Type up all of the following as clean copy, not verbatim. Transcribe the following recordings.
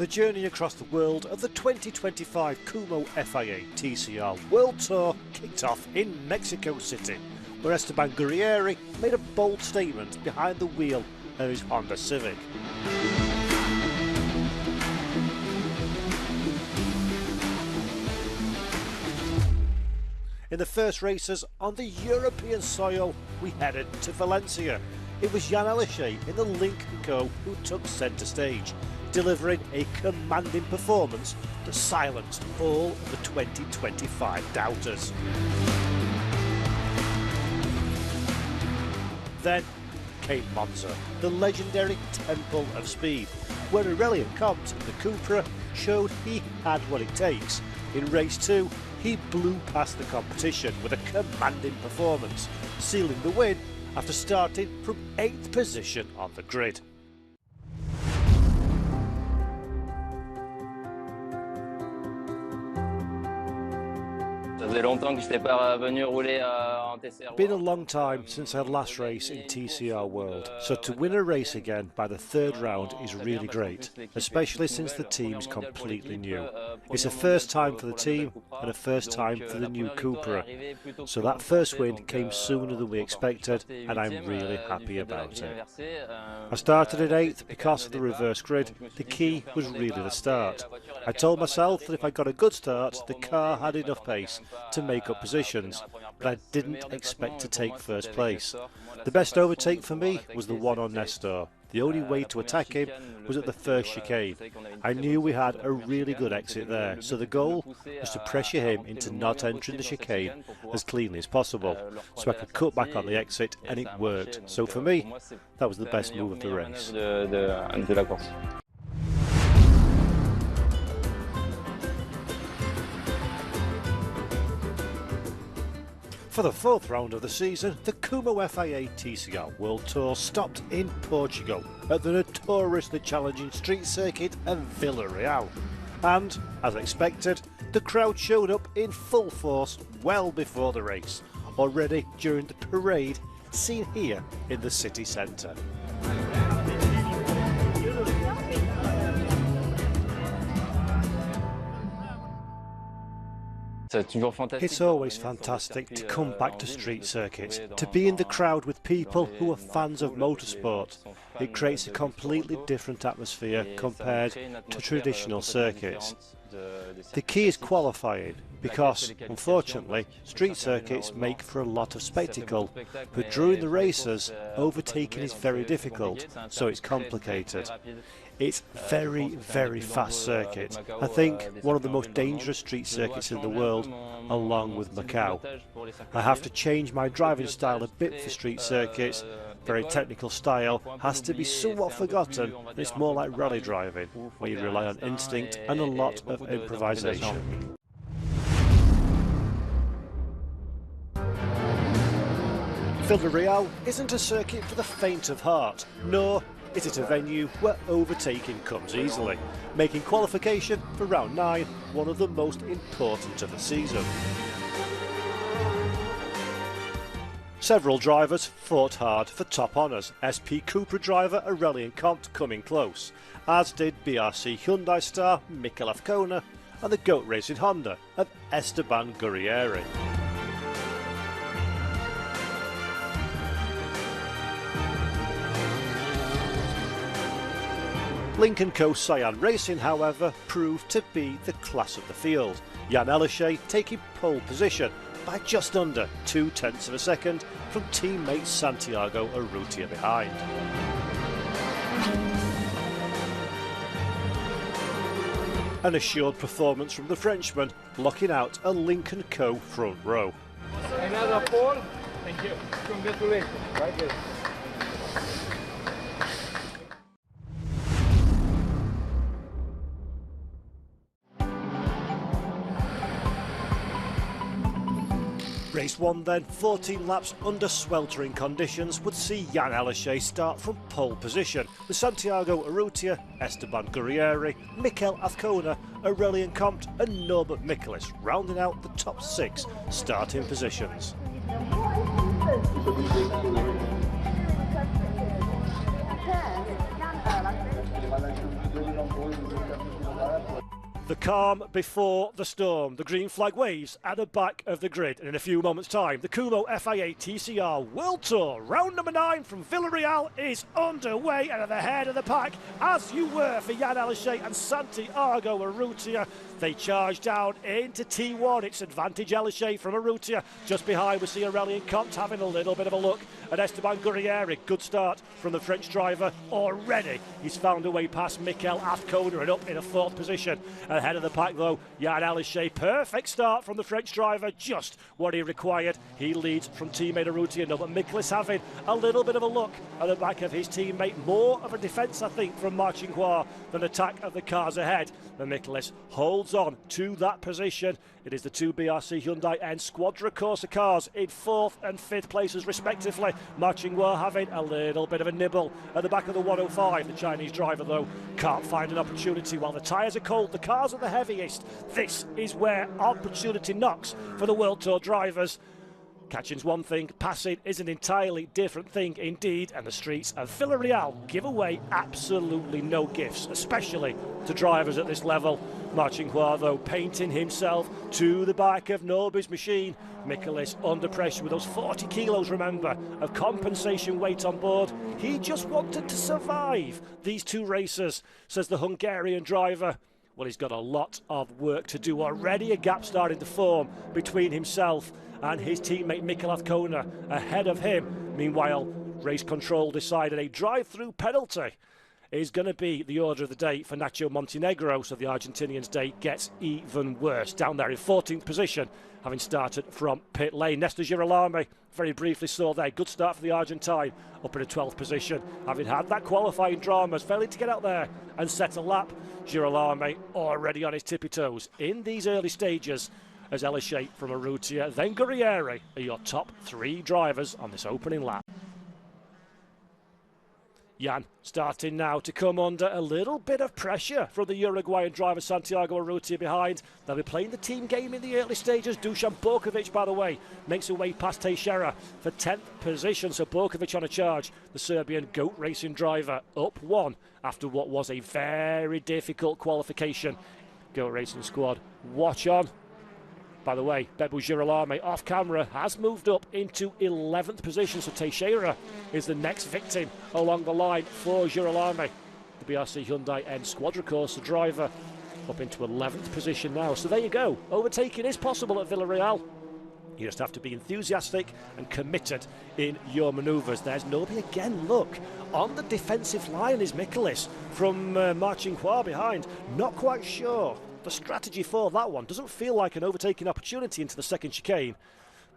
The journey across the world of the 2025 Kumo FIA TCR World Tour kicked off in Mexico City, where Esteban Gurrieri made a bold statement behind the wheel of his Honda Civic. In the first races on the European soil, we headed to Valencia. It was Jan Aleshe in the Link & Co who took centre stage, delivering a commanding performance that silenced all of the 2025 doubters. Then came Monza, the legendary Temple of Speed, where Aurelien Comte, the Cupra, showed he had what it takes. In race 2, he blew past the competition with a commanding performance, sealing the win after starting from 8th position on the grid. Been a long time since our last race in TCR World, so to win a race again by the third round is really great, especially since the team's completely new. It's a first time for the team and a first time for the new Cupra, so that first win came sooner than we expected and I'm really happy about it. I started at 8th because of the reverse grid. The key was really the start. I told myself that if I got a good start, the car had enough pace to make up positions, but I didn't expect to take first place. The best overtake for me was the one on Nestor. The only way to attack him was at the first chicane. I knew we had a really good exit there, so the goal was to pressure him into not entering the chicane as cleanly as possible, so I could cut back on the exit, and it worked. So for me, that was the best move of the race. For the fourth round of the season, the Kumo FIA TCR World Tour stopped in Portugal at the notoriously challenging street circuit of Villarreal. And, as expected, the crowd showed up in full force well before the race, already during the parade seen here in the city centre. It's always fantastic to come back to street circuits, to be in the crowd with people who are fans of motorsport. It creates a completely different atmosphere compared to traditional circuits. The key is qualifying, because, unfortunately, street circuits make for a lot of spectacle, but during the races, overtaking is very difficult, so it's complicated. It's very, very fast circuit. I think one of the most dangerous street circuits in the world, along with Macau. I have to change my driving style a bit for street circuits. Very technical style has to be somewhat forgotten. It's more like rally driving, where you rely on instinct and a lot of improvisation. Villarreal isn't a circuit for the faint of heart, nor is it a venue where overtaking comes easily, making qualification for round 9 one of the most important of the season. Several drivers fought hard for top honours, SP Cupra driver Aurelien Comte coming close, as did BRC Hyundai star Mikel Azcona and the GOAT Racing Honda of Esteban Gurrieri. Link & Co Cyan Racing, however, proved to be the class of the field, Jan Aleshe taking pole position by just under 0.2 of a second from teammate Santiago Urrutia behind. An assured performance from the Frenchman, locking out a Link & Co front row. Another pole. Thank you. Congratulations. Right there. Race 1 then, 14 laps under sweltering conditions, would see Jan Aleshe start from pole position, with Santiago Urrutia, Esteban Gurrieri, Mikel Azcona, Aurelien Comte and Norbert Michelis rounding out the top 6 starting positions. The calm before the storm. The green flag waves at the back of the grid. And in a few moments' time, the Kumo FIA TCR World Tour round number 9 from Villarreal is underway, and at the head of the pack, as you were for Jan Elshey and Santiago Urrutia. They charge down into T1. It's advantage Elshey from Urrutia. Just behind, we see Aurelien Comte having a little bit of a look at Esteban Gurrieri. Good start from the French driver already. He's found a way past Mikel Azcona and up in a 4th position. Ahead of the pack though, Jan Elshey. Perfect start from the French driver, just what he required. He leads from teammate Urrutia now, but Miklis having a little bit of a look at the back of his teammate. More of a defence, I think, from Marchingois than attack of the cars ahead. The Miklis holds on to that position. It is the two BRC Hyundai and Squadra Corsa cars in 4th and 5th places respectively. Marchingois having a little bit of a nibble at the back of the 105. The Chinese driver though can't find an opportunity while the tyres are cold. The cars are the heaviest. This is where opportunity knocks for the World Tour drivers. Catching's one thing, passing is an entirely different thing indeed, and the streets of Villarreal give away absolutely no gifts, especially to drivers at this level. Marchingois though painting himself to the back of Norby's machine. Miklis under pressure with those 40 kilos, remember, of compensation weight on board. He just wanted to survive these two races, says the Hungarian driver. Well, he's got a lot of work to do already. A gap starting to form between himself and his teammate Mikel Azcona ahead of him. Meanwhile, race control decided a drive-through penalty is going to be the order of the day for Nacho Montenegro, so the Argentinian's day gets even worse. Down there in 14th position, having started from pit lane. Nestor Girolami very briefly saw there. Good start for the Argentine, up in a 12th position. Having had that qualifying dramas, failing to get out there and set a lap. Girolami already on his tippy toes in these early stages, as Elshey from Urrutia, then Gurrieri are your top 3 drivers on this opening lap. Jan starting now to come under a little bit of pressure from the Uruguayan driver Santiago Urrutia behind. They'll be playing the team game in the early stages. Dusan Borkovic, by the way, makes her way past Teixeira for 10th position. So Borkovic on a charge, the Serbian GOAT racing driver, up 1 after what was a very difficult qualification. GOAT racing squad, watch on. By the way, Bebu Girolami off camera has moved up into 11th position, so Teixeira is the next victim along the line for Girolami. The BRC Hyundai and Squadra Corsa driver up into 11th position now. So there you go, overtaking is possible at Villarreal. You just have to be enthusiastic and committed in your manoeuvres. There's Norby again, look. On the defensive line is Miklis from Marchingois behind. Not quite sure the strategy for that one. Doesn't feel like an overtaking opportunity into the second chicane,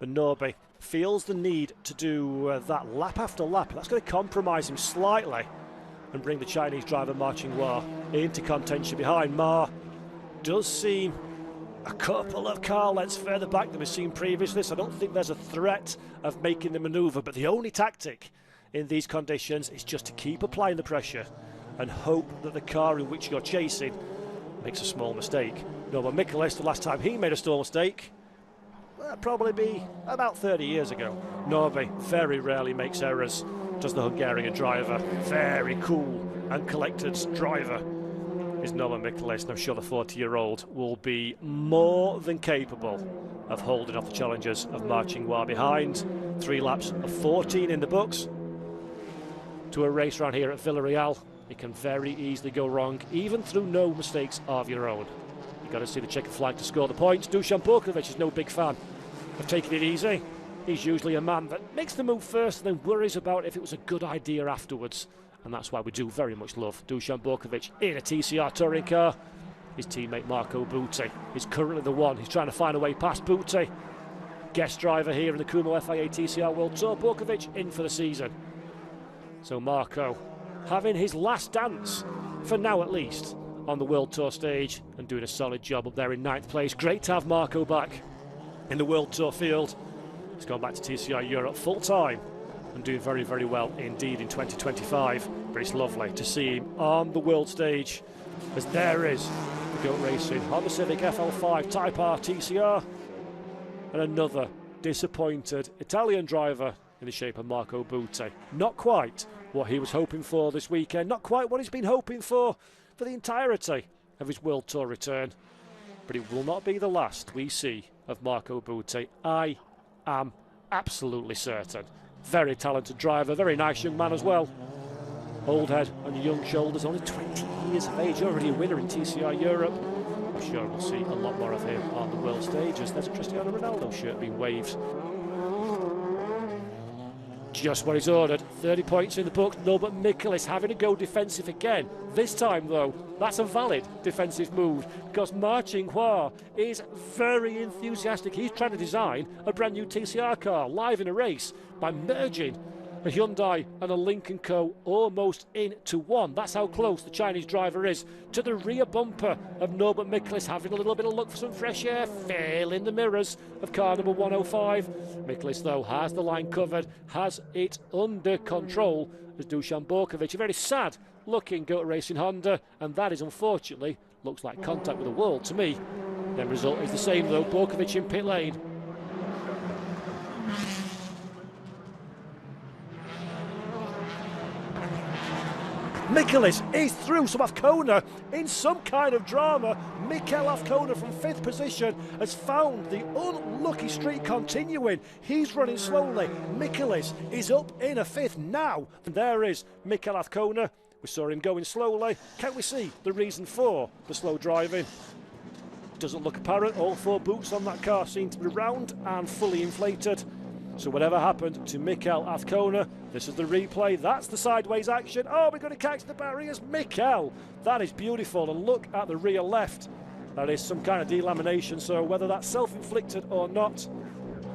but Norby feels the need to do that lap after lap. That's going to compromise him slightly and bring the Chinese driver Marchingois into contention behind. Ma does seem a couple of car lengths further back than we've seen previously, so I don't think there's a threat of making the manoeuvre, but the only tactic in these conditions is just to keep applying the pressure and hope that the car in which you're chasing makes a small mistake. No, but Miklis, the last time he made a small mistake, that'd probably be about 30 years ago. Norby very rarely makes errors, does the Hungarian driver. Very cool and collected driver is Nolan Miklis, and I'm sure the 40-year-old will be more than capable of holding off the challenges of Marchingois behind. 3 laps of 14 in the books to a race round here at Villarreal. It can very easily go wrong, even through no mistakes of your own. You've got to see the checkered flag to score the points. Dusan Borkovic is no big fan of taking it easy. He's usually a man that makes the move first and then worries about if it was a good idea afterwards. And that's why we do very much love Dusan Borkovic in a TCR touring car. His teammate Marco Butti is currently the one who's trying to find a way past Butti. Guest driver here in the Kumo FIA TCR World Tour. Borkovic in for the season. So Marco having his last dance, for now at least, on the World Tour stage and doing a solid job up there in 9th place. Great to have Marco back in the World Tour field. He's gone back to TCR Europe full time and doing very, very well indeed in 2025. But it's lovely to see him on the world stage, as there is the GOAT Racing Honda Civic FL5 Type R TCR and another disappointed Italian driver in the shape of Marco Butti. Not quite what he was hoping for this weekend, not quite what he's been hoping for the entirety of his World Tour return, but it will not be the last we see of Marco Butti. I am absolutely certain. Very talented driver, very nice young man as well. Old head and young shoulders, only 20 years of age, already a winner in TCR Europe. I'm sure we'll see a lot more of him on the world stage as there's a Cristiano Ronaldo shirt being waved. Just what he's ordered. 30 points in the book. Norbert Michaelis having to go defensive again. This time, though, that's a valid defensive move because Ma Qinghua is very enthusiastic. He's trying to design a brand new TCR car live in a race by merging a Hyundai and a Lincoln Co. almost into one. That's how close the Chinese driver is to the rear bumper of Norbert Michaelis, having a little bit of luck for some fresh air, failing the mirrors of car number 105. Michaelis, though, has the line covered, has it under control as Dusan Borkovic, a very sad looking Go Racing Honda, and that is unfortunately looks like contact with the world to me. The end result is the same though, Borkovic in pit lane. Michaelis is through, so Azcona in some kind of drama. Mikel Azcona from 5th position has found the unlucky streak continuing. He's running slowly. Michaelis is up in a 5th now. And there is Mikel Azcona. We saw him going slowly. Can we see the reason for the slow driving? Doesn't look apparent. All 4 boots on that car seem to be round and fully inflated. So whatever happened to Mikel Azcona, this is the replay, that's the sideways action. Oh, we're going to catch the barriers. Mikel, that is beautiful. And look at the rear left. That is some kind of delamination, so whether that's self-inflicted or not,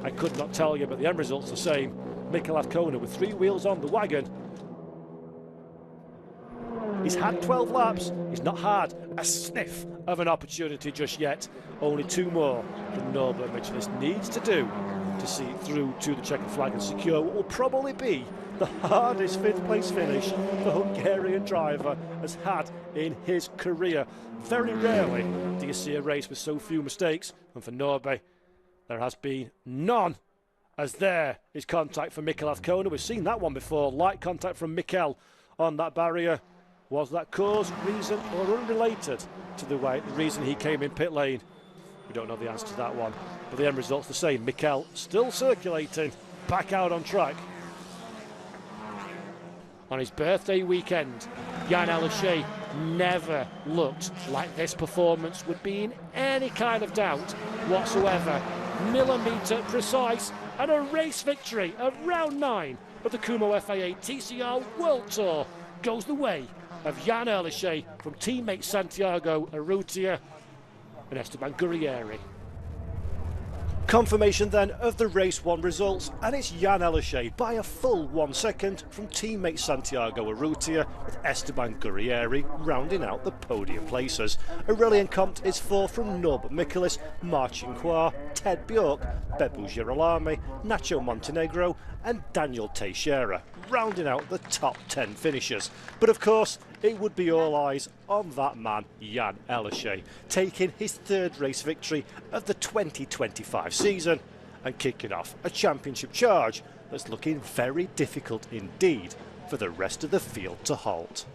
I could not tell you, but the end result's the same. Mikel Azcona with 3 wheels on the wagon. He's had 12 laps, he's not had a sniff of an opportunity just yet. Only 2 more than Norbert Michaelis needs to do to see it through to the checkered flag and secure what will probably be the hardest 5th place finish the Hungarian driver has had in his career. Very rarely do you see a race with so few mistakes, and for Norbe there has been none, as there is contact for Mikel Azcona. We've seen that one before, light contact from Mikel on that barrier. Was that cause, reason or unrelated to the reason he came in pit lane? We don't know the answer to that one, but the end result's the same. Mikel still circulating, back out on track. On his birthday weekend, Jan Aleshe never looked like this performance would be in any kind of doubt whatsoever. Millimetre precise and a race victory of round 9 of the Kumo FIA TCR World Tour goes the way of Jan Aleshe from teammate Santiago Urrutia and Esteban Gurrieri. Confirmation then of the race 1 results, and it's Jan Aleshe by a full 1 second from teammate Santiago Urrutia, with Esteban Gurrieri rounding out the podium places. Aurelien Comte is 4 from Norbert Michaelis, Ma Qinghua, Ted Bjork, Bebu Girolami, Nacho Montenegro and Daniel Teixeira, rounding out the top 10 finishers. But of course, it would be all eyes on that man, Jan Aleshe, taking his 3rd race victory of the 2025 season and kicking off a championship charge that's looking very difficult indeed for the rest of the field to halt.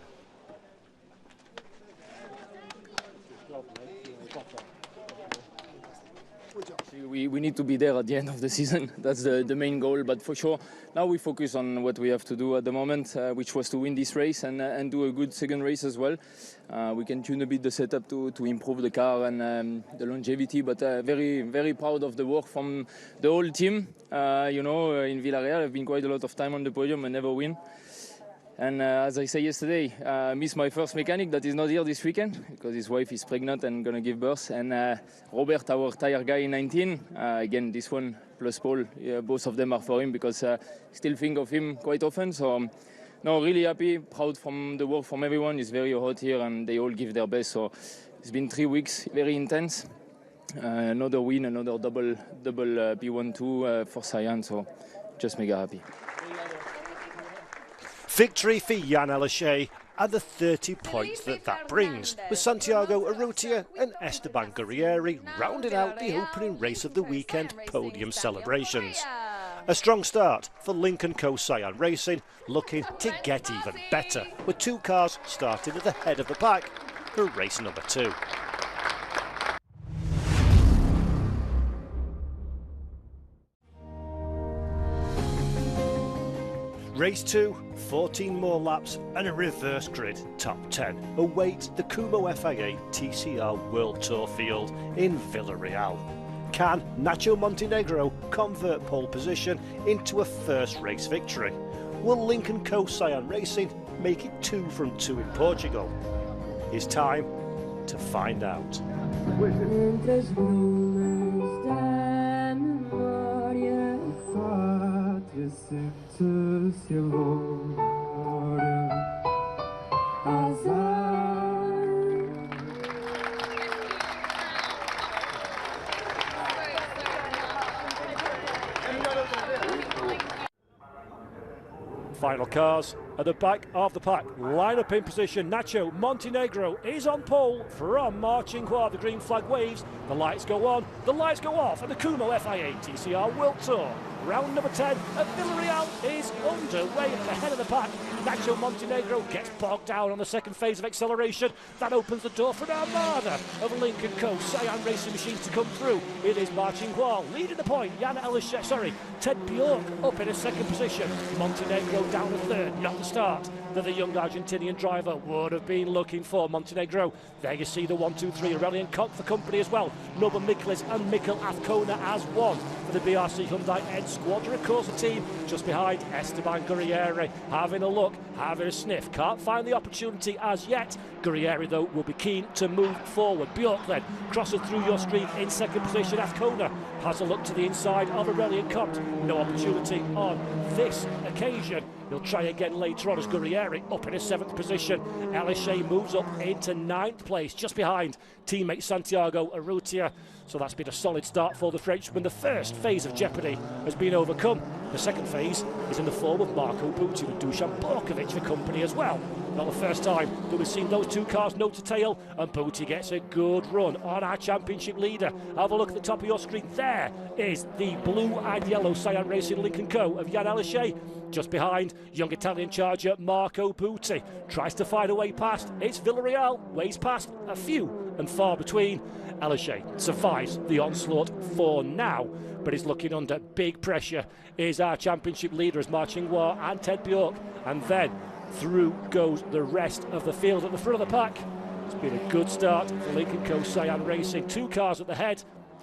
We need to be there at the end of the season. That's the main goal, but for sure now we focus on what we have to do at the moment, which was to win this race and do a good second race as well. We can tune a bit the setup to improve the car and the longevity, but very, very proud of the work from the whole team. You know, in Villarreal I've been quite a lot of time on the podium and never win. And as I said yesterday, I missed my first mechanic that is not here this weekend because his wife is pregnant and gonna give birth. And Robert, our tire guy in 19, again this one plus Paul, both of them are for him because I still think of him quite often. So no, really happy, proud from the work from everyone. It's very hot here and they all give their best. So it's been 3 weeks, very intense. Another win, another double P1-2 for Cyan. So just mega happy. Victory for Jan Aleshe and the 30 points that brings, with Santiago Urrutia and Esteban Gurrieri rounding out the opening race of the weekend podium celebrations. A strong start for Lincoln Co Cyan Racing, looking to get even better, with 2 cars starting at the head of the pack. for race number 2. Race 2, 14 more laps and a reverse grid top 10 await the Kumo FIA TCR World Tour field in Villarreal. Can Nacho Montenegro convert pole position into a first race victory? Will Link & Co Cyan Racing make it 2 from 2 in Portugal? It's time to find out. Final cars at the back of the pack. Line up in position. Nacho Montenegro is on pole from marching while the green flag waves. The lights go on, the lights go off, and the Kumo FIA TCR World Tour round number 10 at Villarreal is underway at the head of the pack. Nacho Montenegro gets bogged down on the second phase of acceleration. That opens the door for an armada of Link & Co Cyan Racing machines to come through. It is marching while leading the point. Ted Bjork up in a second position. Montenegro down a third, not the start that the young Argentinian driver would have been looking for. Montenegro, there you see the 1-2-3, Aurelian Koch for company as well. Noble Miklis and Mikkel Azcona as one for the BRC Hyundai Ed Squadron. Of course, the team just behind Esteban Guerrieri, having a look, having a sniff. Can't find the opportunity as yet. Guerrieri, though, will be keen to move forward. Bjork then crosses through your screen in second position. Azcona has a look to the inside of Aurelian Koch. No opportunity on this occasion. He'll try again later on as Guerrieri up in a 7th position. Elishay moves up into 9th place, just behind teammate Santiago Urrutia. So that's been a solid start for the Frenchman. The first phase of jeopardy has been overcome. The second phase is in the form of Marco Butti with Dusan Borkovic for company as well. Not the first time that we've seen those two cars nose to tail, and Butti gets a good run on our championship leader. Have a look at the top of your screen. There is the blue and yellow Cyan Racing Link & Co of Jan Elishay. Just behind, young Italian charger Marco Butti tries to find a way past. It's Villarreal, ways past, a few and far between. Elishay survives the onslaught for now, but is looking under big pressure. Is our championship leader as Marching War and Ted Bjork, and then through goes the rest of the field at the front of the pack. It's been a good start for Link & Co Cyan Racing. 2 cars at the head.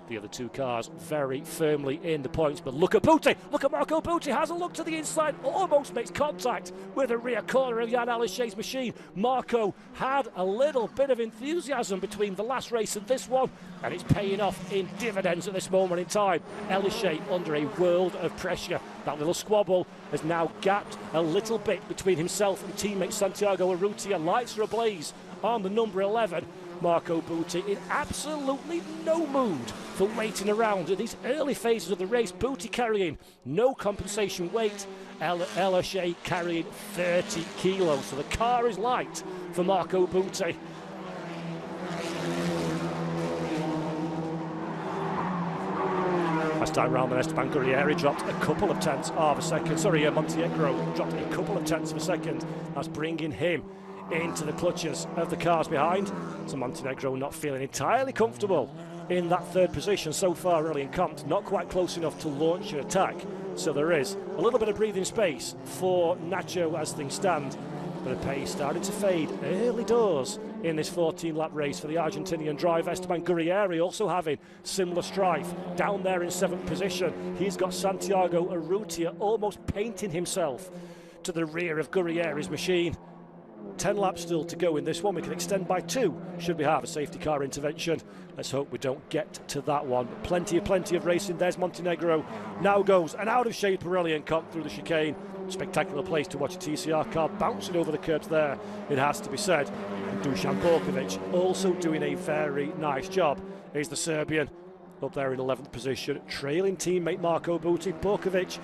The other 2 cars very firmly in the points, but look at Butti, look at Marco Butti, has a look to the inside, almost makes contact with the rear corner of Jan Elishay's machine. Marco had a little bit of enthusiasm between the last race and this one, and it's paying off in dividends at this moment in time. Elishay under a world of pressure. That little squabble has now gapped a little bit between himself and teammate Santiago Urrutia. Lights are ablaze on the number 11. Marco Butti in absolutely no mood for waiting around in these early phases of the race. Butti carrying no compensation weight, Elishay carrying 30 kilos, so the car is light for Marco Butti. Last time round, the Esteban Guerrieri dropped a couple of tenths of a second. Montenegro dropped a couple of tenths of a second. That's bringing him into the clutches of the cars behind. So Montenegro not feeling entirely comfortable in that 3rd position so far early in comp. Not quite close enough to launch an attack. So there is a little bit of breathing space for Nacho as things stand. But the pace starting to fade early doors in this 14-lap race for the Argentinian driver. Esteban Guerrieri also having similar strife down there in 7th position. He's got Santiago Urrutia almost painting himself to the rear of Guerrieri's machine. 10 laps still to go in this one. We can extend by 2 should we have a safety car intervention. Let's hope we don't get to that one. Plenty of racing. There's Montenegro. Now goes an out of shape Aurelian Koch through the chicane. Spectacular place to watch a TCR car bouncing over the curbs there, it has to be said. And Dusan Borkovic also doing a very nice job. He's the Serbian up there in 11th position, trailing teammate Marco Butti. Borkovic,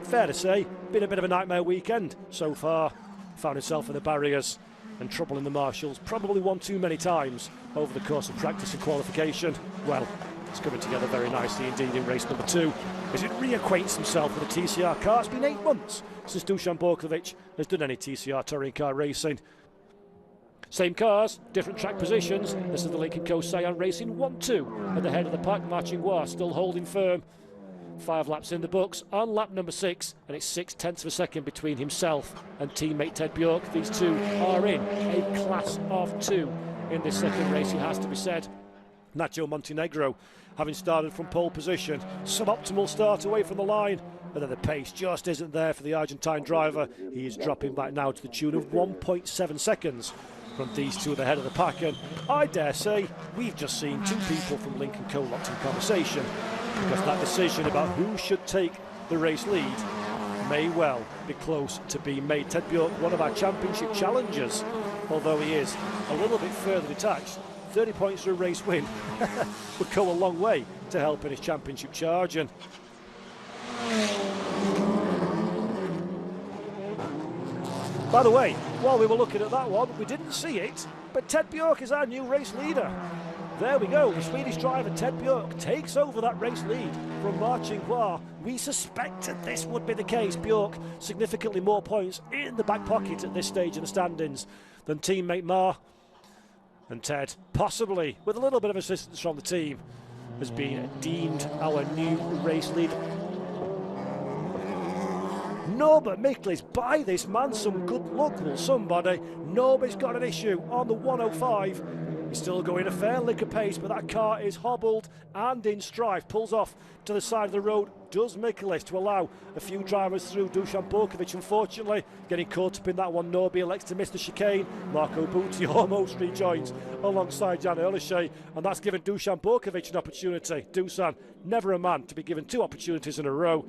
fair to say, been a bit of a nightmare weekend so far. Found himself in the barriers and trouble in the marshals probably one too many times over the course of practice and qualification. Well, it's coming together very nicely indeed in race number 2 as it reacquaints himself with the TCR car. It's been 8 months since Dusan Borkovic has done any TCR touring car racing. Same cars, different track positions. This is the Lincoln Co. Cyan Racing 1-2 at the head of the pack. Marching War still holding firm. 5 laps in the books on lap number 6, and it's 0.6 of a second between himself and teammate Ted Bjork. These two are in a class of 2 in this second race, it has to be said. Nacho Montenegro, having started from pole position, suboptimal start away from the line, and then the pace just isn't there for the Argentine driver. He is dropping back now to the tune of 1.7 seconds from these two at the head of the pack, and I dare say we've just seen two people from Lincoln Co. locked in conversation, because that decision about who should take the race lead may well be close to being made. Ted Bjork, one of our championship challengers, although he is a little bit further detached. 30 points for a race win would go a long way to help in his championship charge. And by the way, while we were looking at that one, we didn't see it, but Ted Bjork is our new race leader. There we go, the Swedish driver Ted Bjork takes over that race lead from Marching War. We suspected this would be the case. Bjork significantly more points in the back pocket at this stage in the standings than teammate Mar. And Ted, possibly with a little bit of assistance from the team, has been deemed our new race leader. Norbert Miklis, buy this man some good luck, will somebody. Norbert's got an issue on the 105. He's still going a fair lick of pace, but that car is hobbled and in strife. Pulls off to the side of the road, does Miklis, to allow a few drivers through. Dusan Borkovic, unfortunately, getting caught up in that one. Norby elects to miss the chicane. Marco Butti almost rejoins alongside Jan Erlishay, and that's given Dusan Borkovic an opportunity. Dusan, never a man to be given 2 opportunities in a row.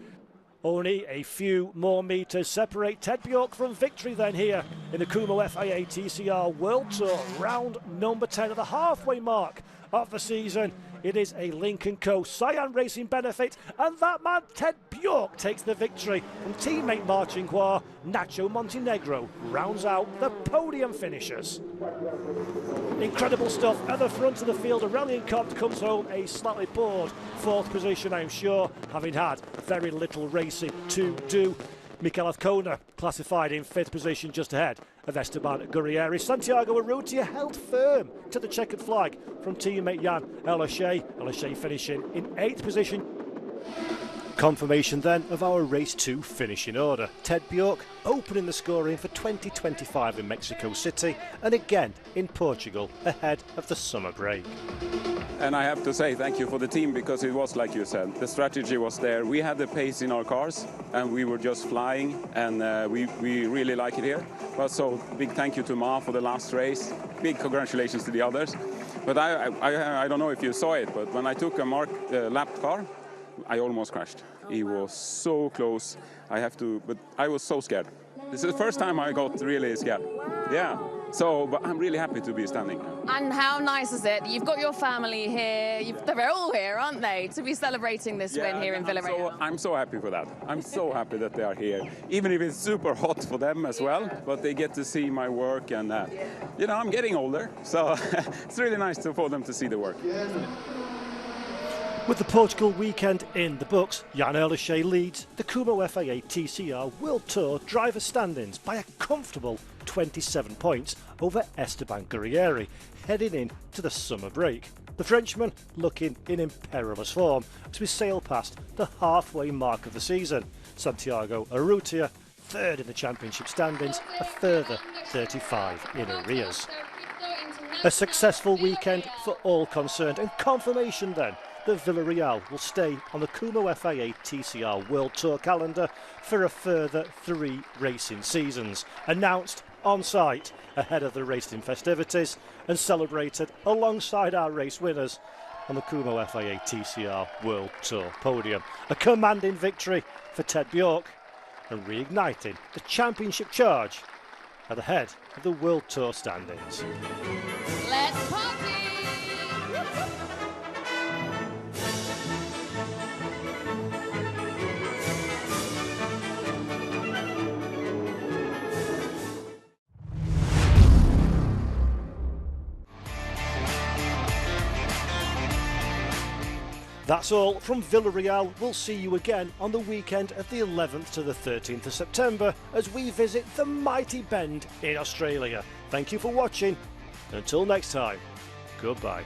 Only a few more metres separate Ted Bjork from victory then here in the Kumo FIA TCR World Tour, round number 10 at the halfway mark of the season. It is a Lincoln Co. Cyan Racing benefit, and that man Ted Bjork takes the victory from teammate Marching War. Nacho Montenegro rounds out the podium finishers. Incredible stuff at the front of the field. Aurelian Copt comes home a slightly bored 4th position, I'm sure, having had very little racing to do. Mikel Azcona classified in 5th position, just ahead of Esteban Gurrieri. Santiago Urrutia held firm to the checkered flag from teammate Jan Erlishay. Erlishay finishing in 8th position. Confirmation then of our race 2 finishing order. Ted Bjork opening the scoring for 2025 in Mexico City, and again in Portugal ahead of the summer break. And I have to say thank you for the team, because it was like you said, the strategy was there. We had the pace in our cars and we were just flying, and we really like it here. But so big thank you to Ma for the last race. Big congratulations to the others. But I don't know if you saw it, but when I took a lapped car, I almost crashed. He was so close. But I was so scared. This is the first time I got really scared. Yeah. So, but I'm really happy to be standing here. And how nice is it? You've got your family here. They're all here, aren't they? To be celebrating this win here in Villarreal. I'm so happy for that. I'm so happy that they are here. Even if it's super hot for them as well, but they get to see my work, and you know, I'm getting older, so it's really nice for them to see the work. With the Portugal weekend in the books, Jan Erlishay leads the Kumo FIA TCR World Tour driver standings by a comfortable 27 points over Esteban Gurrieri, heading into the summer break. The Frenchman looking in perilous form as we sail past the halfway mark of the season. Santiago Urrutia, 3rd in the championship standings, a further 35 in arrears. A successful weekend for all concerned, and confirmation then that Villarreal will stay on the Kumo FIA TCR World Tour calendar for a further 3 racing seasons, announced on site ahead of the racing festivities and celebrated alongside our race winners on the Kumo FIA TCR World Tour podium. A commanding victory for Ted Bjork, and reigniting the championship charge at the head of the World Tour standings. Let's party! That's all from Villarreal. We'll see you again on the weekend of the 11th to the 13th of September as we visit the mighty Bend in Australia. Thank you for watching. Until next time, goodbye.